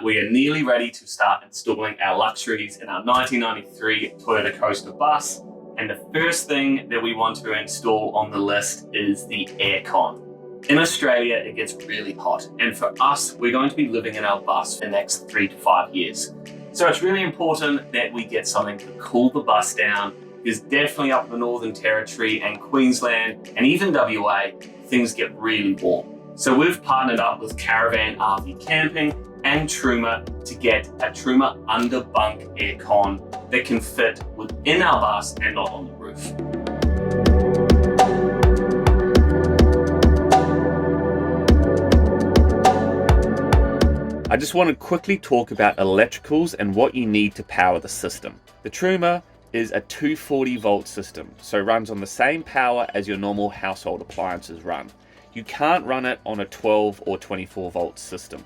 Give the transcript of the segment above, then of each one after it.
we are nearly ready to start installing our luxuries in our 1993 Toyota Coaster bus. And the first thing that we want to install on the list is the aircon. In Australia, it gets really hot. And for us, we're going to be living in our bus for the next 3 to 5 years. So it's really important that we get something to cool the bus down, because definitely up in the Northern Territory and Queensland and even WA, things get really warm. So we've partnered up with Caravan RV Camping and Truma to get a Truma Underbunk aircon that can fit within our bus and not on the roof. I just want to quickly talk about electricals and what you need to power the system. The Truma is a 240 volt system, so runs on the same power as your normal household appliances run. You can't run it on a 12 or 24 volt system.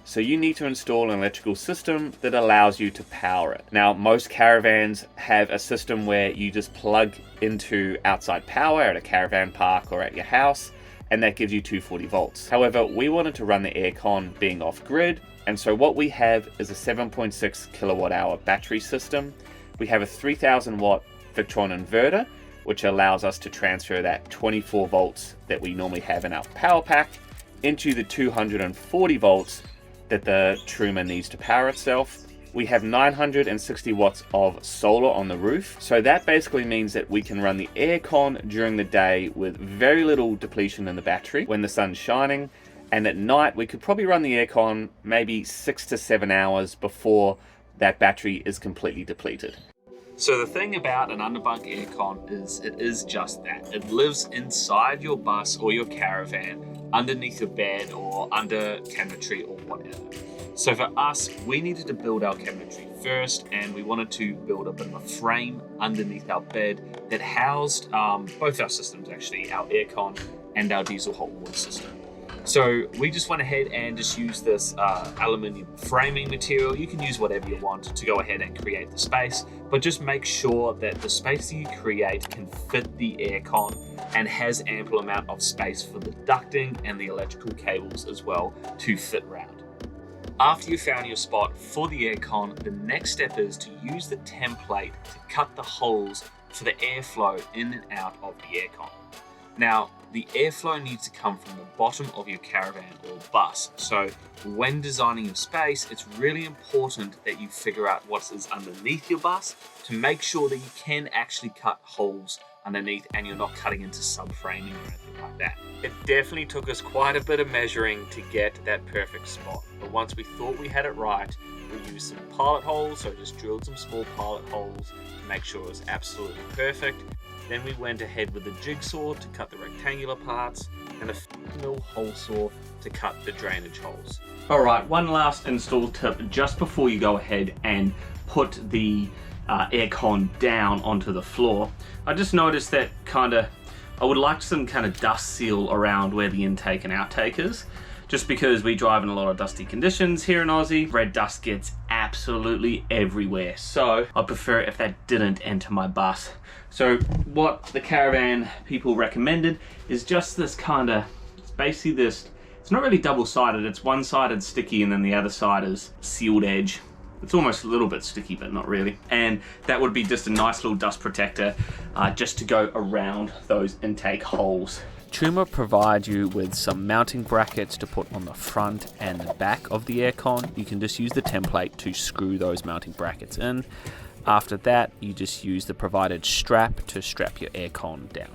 So you need to install an electrical system that allows you to power it. Now, most caravans have a system where you just plug into outside power at a caravan park or at your house, and that gives you 240 volts. However, we wanted to run the aircon being off grid, and so what we have is a 7.6 kilowatt hour battery system. We have a 3000 watt Victron inverter, which allows us to transfer that 24 volts that we normally have in our power pack into the 240 volts that the Truma needs to power itself. We have 960 watts of solar on the roof. So that basically means that we can run the aircon during the day with very little depletion in the battery when the sun's shining. And at night, we could probably run the aircon maybe 6 to 7 hours before that battery is completely depleted. So the thing about an underbunk aircon is it is just that. It lives inside your bus or your caravan, underneath your bed or under cabinetry or whatever. So for us, we needed to build our cabinetry first, and we wanted to build a bit of a frame underneath our bed that housed both our systems actually, our aircon and our diesel hot water system. So we just went ahead and just used this aluminium framing material. You can use whatever you want to go ahead and create the space, but just make sure that the space that you create can fit the aircon and has ample amount of space for the ducting and the electrical cables as well to fit round. After you found your spot for the aircon, the next step is to use the template to cut the holes for the airflow in and out of the aircon. Now, the airflow needs to come from the bottom of your caravan or bus. So when designing your space, it's really important that you figure out what is underneath your bus to make sure that you can actually cut holes underneath and you're not cutting into subframing or anything like that. It definitely took us quite a bit of measuring to get that perfect spot. But once we thought we had it right, we used some pilot holes, so just drilled some small pilot holes to make sure it was absolutely perfect. Then we went ahead with the jigsaw to cut the rectangular parts and a 50mm hole saw to cut the drainage holes. Alright, one last install tip just before you go ahead and put the aircon down onto the floor. I just noticed that I would like some kind of dust seal around where the intake and outtake is. Just because we drive in a lot of dusty conditions here in Aussie, red dust gets absolutely everywhere. So I prefer if that didn't enter my bus. So what the Caravan people recommended is just this it's basically this, it's not really double-sided, it's one-sided sticky and then the other side is sealed edge. It's almost a little bit sticky, but not really. And that would be just a nice little dust protector just to go around those intake holes. Truma provides you with some mounting brackets to put on the front and the back of the aircon. You can just use the template to screw those mounting brackets in. After that, you just use the provided strap to strap your aircon down.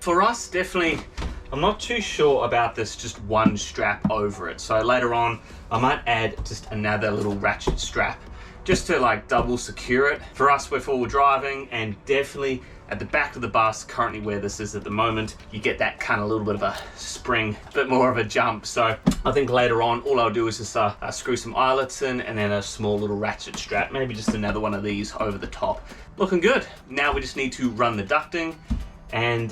For us, definitely, I'm not too sure about this just one strap over it. So later on, I might add just another little ratchet strap just to double secure it. For us, we're four-wheel driving, and definitely at the back of the bus, currently where this is at the moment, you get that kind of little bit of a spring, a bit more of a jump. So I think later on, all I'll do is just screw some eyelets in and then a small little ratchet strap, maybe just another one of these over the top. Looking good. Now we just need to run the ducting and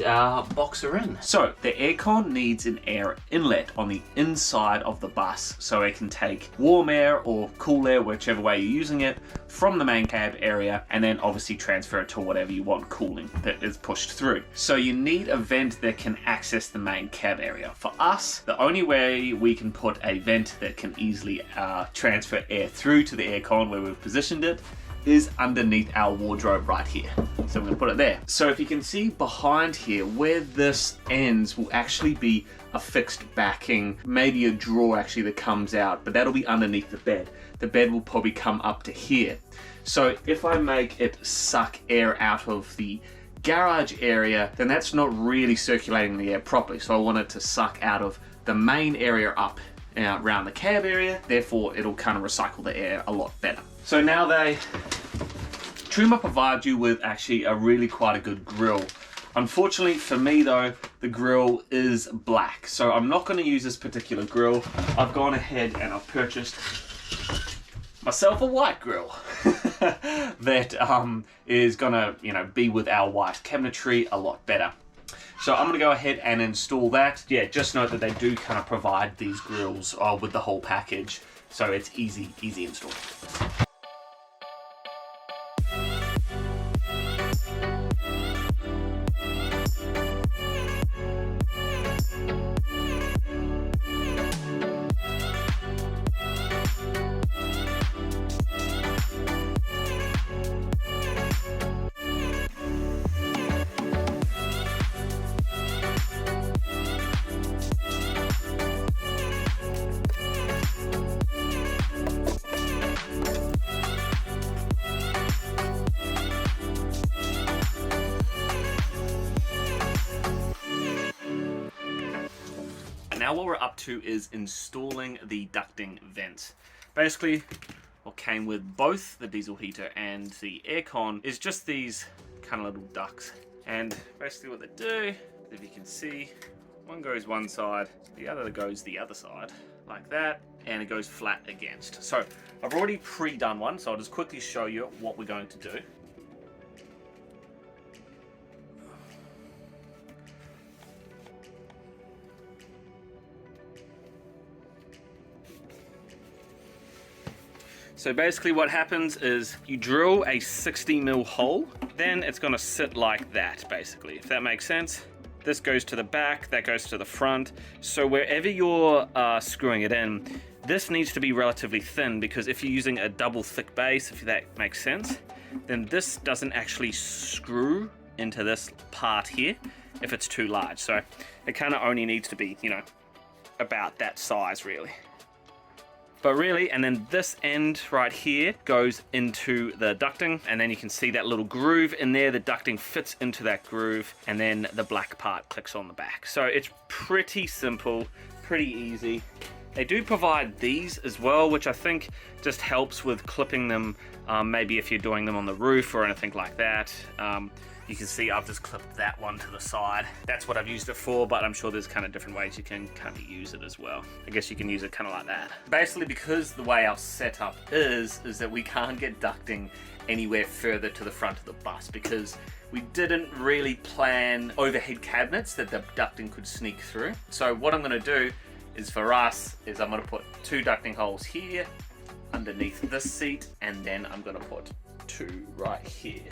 box her in. So the aircon needs an air inlet on the inside of the bus so it can take warm air or cool air, whichever way you're using it, from the main cab area, and then obviously transfer it to whatever you want cooling that is pushed through. So you need a vent that can access the main cab area. For us, the only way we can put a vent that can easily transfer air through to the aircon where we've positioned it is underneath our wardrobe right here. So I'm going to put it there. So if you can see behind here, where this ends will actually be a fixed backing, maybe a drawer actually that comes out, but that'll be underneath the bed. The bed will probably come up to here. So if I make it suck air out of the garage area, then that's not really circulating the air properly. So I want it to suck out of the main area up around the cab area, therefore it'll kind of recycle the air a lot better. So now Truma provides you with actually a really quite a good grill. Unfortunately for me though, the grill is black, so I'm not going to use this particular grill. I've gone ahead and I've purchased myself a white grill that is gonna, be with our white cabinetry a lot better. So I'm gonna go ahead and install that. Yeah, just note that they do kind of provide these grills with the whole package, so it's easy install. Now what we're up to is installing the ducting vent. Basically, what came with both the diesel heater and the aircon is just these kind of little ducts. And basically what they do, if you can see, one goes one side, the other goes the other side, like that, and it goes flat against. So I've already pre-done one, so I'll just quickly show you what we're going to do. So basically what happens is you drill a 60mm hole, then it's going to sit like that basically, if that makes sense. This goes to the back, that goes to the front. So wherever you're screwing it in, this needs to be relatively thin, because if you're using a double thick base, if that makes sense, then this doesn't actually screw into this part here if it's too large. So it kind of only needs to be, about that size really. But really, and then this end right here goes into the ducting, and then you can see that little groove in there. The ducting fits into that groove, and then the black part clicks on the back. So it's pretty simple, pretty easy. They do provide these as well, which I think just helps with clipping them, maybe if you're doing them on the roof or anything like that. You can see I've just clipped that one to the side. That's what I've used it for, but I'm sure there's kind of different ways you can kind of use it as well. I guess you can use it kind of like that. Basically, because the way our setup is that we can't get ducting anywhere further to the front of the bus, because we didn't really plan overhead cabinets that the ducting could sneak through. So what I'm gonna do is, for us, is I'm gonna put 2 ducting holes here underneath this seat, and then I'm gonna put 2 right here.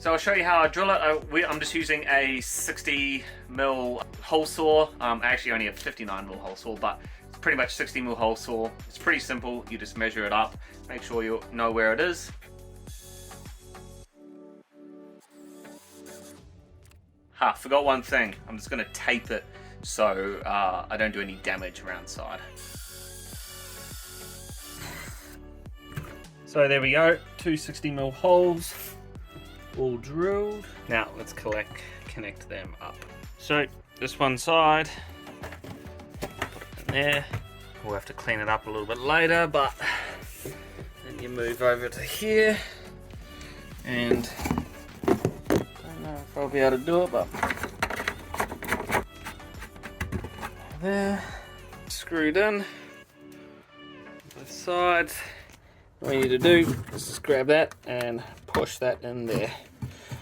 So I'll show you how I drill it. I'm just using a 60mm hole saw. I actually only have 59mm hole saw, but it's pretty much 60mm hole saw. It's pretty simple. You just measure it up, make sure you know where it is. Forgot one thing. I'm just gonna tape it so I don't do any damage around the side. So there we go, 2 60mm holes, all drilled. Now let's connect them up. So this one side, put it in there. We'll have to clean it up a little bit later, but then you move over to here, and I don't know if I'll be able to do it, but there, screwed in both sides. What you need to do is just grab that and push that in there.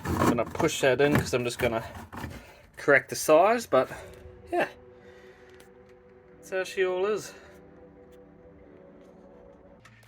I'm going to push that in because I'm just going to correct the size, but yeah, that's how she all is.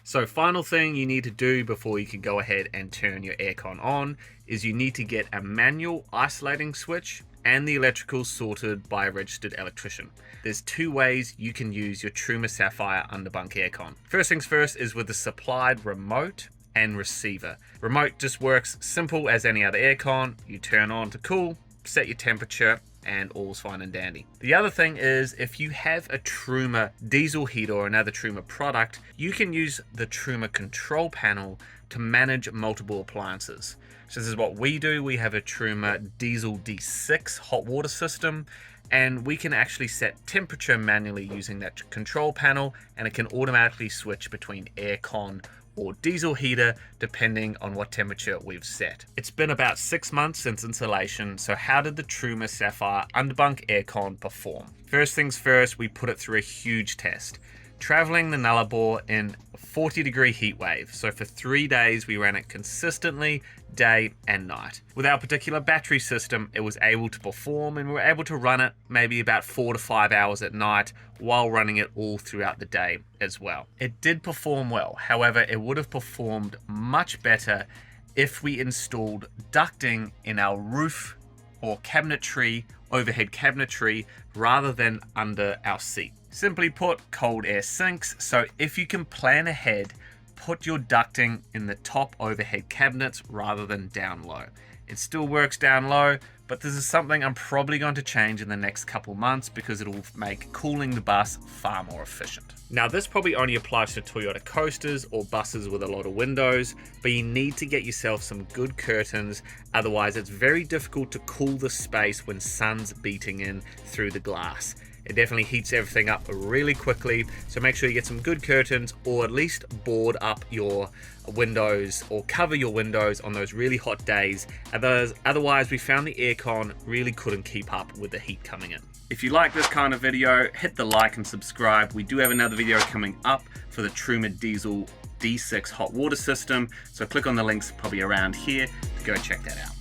So final thing you need to do before you can go ahead and turn your aircon on is you need to get a manual isolating switch and the electrical sorted by a registered electrician. There's two ways you can use your Truma Saphir Underbunk aircon. First things first is with the supplied remote and receiver. Remote just works simple as any other aircon. You turn on to cool, set your temperature, and all's fine and dandy. The other thing is, if you have a Truma diesel heater or another Truma product, you can use the Truma control panel to manage multiple appliances. So this is what we do. We have a Truma diesel D6 hot water system, and we can actually set temperature manually using that control panel, and it can automatically switch between aircon or diesel heater depending on what temperature we've set. It's been about 6 months since installation, so how did the Truma Saphir Underbunk aircon perform? First things first, we put it through a huge test, traveling the Nullarbor in a 40-degree heat wave. So for 3 days we ran it consistently, day and night. With our particular battery system, it was able to perform, and we were able to run it maybe about 4 to 5 hours at night while running it all throughout the day as well. It did perform well. However, it would have performed much better if we installed ducting in our roof or cabinetry, overhead cabinetry, rather than under our seat. Simply put, cold air sinks, so if you can plan ahead, put your ducting in the top overhead cabinets rather than down low. It still works down low, but this is something I'm probably going to change in the next couple months because it'll make cooling the bus far more efficient. Now this probably only applies to Toyota coasters or buses with a lot of windows, but you need to get yourself some good curtains, otherwise it's very difficult to cool the space when sun's beating in through the glass. It definitely heats everything up really quickly, so make sure you get some good curtains, or at least board up your windows or cover your windows on those really hot days. Otherwise, we found the aircon really couldn't keep up with the heat coming in. If you like this kind of video, hit the like and subscribe. We do have another video coming up for the Truma Diesel D6 hot water system, so click on the links probably around here to go check that out.